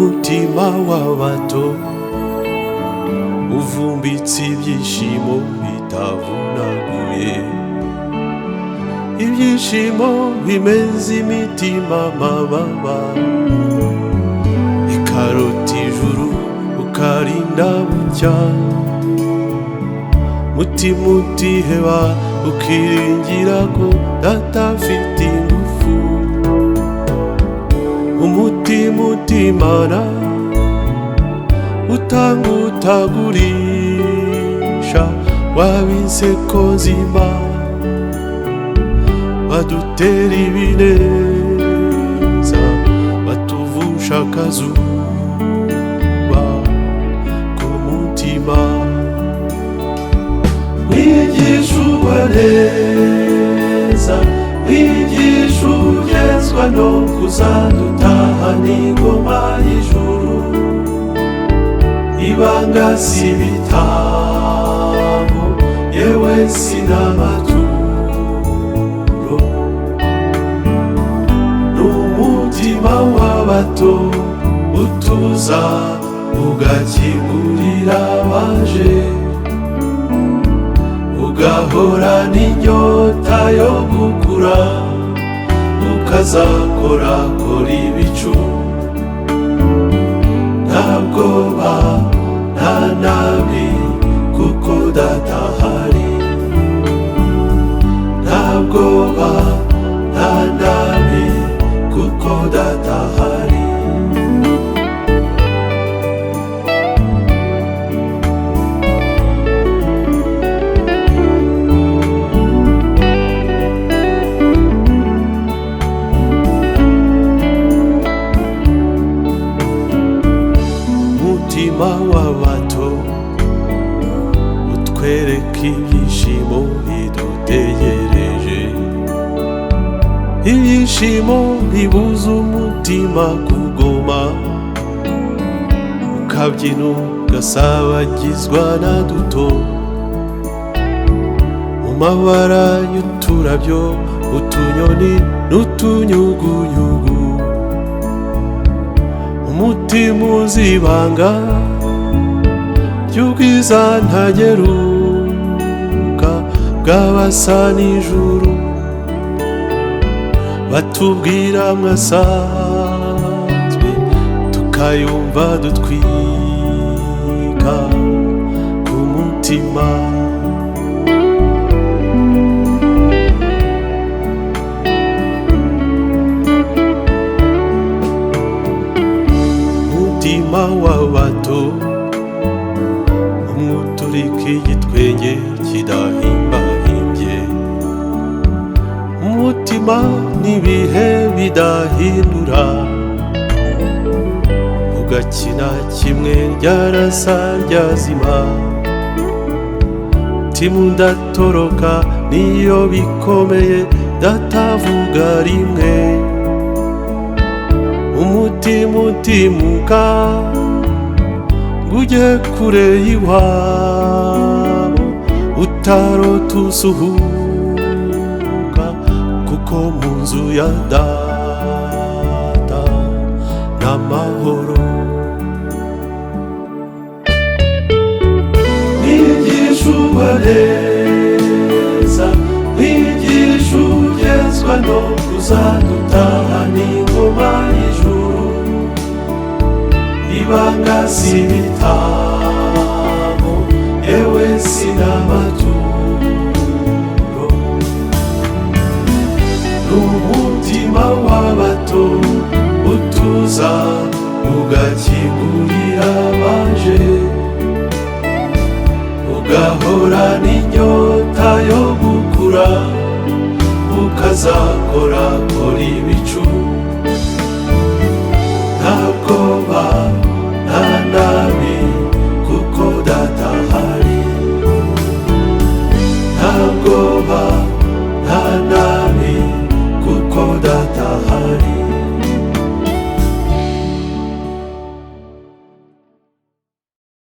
umutima w'abato uvumbitse ibyishimo bitavunaguye, ibyishimo bimeze imitima amababa, ikarota ijuru ukarinda bucya, mutima utiheba ukiringira ko data afite ingufu, umutima utimana utanga utagurisha, wab'inseko nzima badutera ibineza, batuvusha akazuba ku mutima, wigisha neza, wigisha ugezwa no kuzadutahana ingoma y'ijuru, ibanga si ibitabo yewe si n'amaturo, n'umutima w'abato utuza ugakingurira abaje, ugahorana inyota yo gukura, ukazakorakora ibicu, nta bwoba nta nabi kuko data ahari, nta bwoba nta nabi kuko data ahari. Umutima w'abato utwereka ibyishimo bidutegereje, ibyishimo bibuza umutima kugoma, ukabyina ugasabagizwa na duto, mu mabara y'uturabyo, utunyoni n'utunyugunyugu, umutima uzibanga ry'ubwiza ntageruka bw'abasa n'ijuru, batubwira mwasanzwe tukayumva dutwika ku mutima, umutima w'abato umwuturika igitwenge kidahimbahimbye, umutima n'ibihe bidahindura, ugakina kimwe ryarasa ryazima, mutima udatoroka niyo bikomeye datavuga rimwe, umutima utimuka ngujye kure y'iwabo, utarota usuhuka kuko mu nzu ya data n'amahoro. Wigisha neza, wigisha ugezwa no kuzadutahana ingoma y'ijuru, ibanga si ibitabo yewe si n'amaturo, n'umutima w'abato utuza ugakingurira abaje, ugahorana inyota yo gukura, ukazakora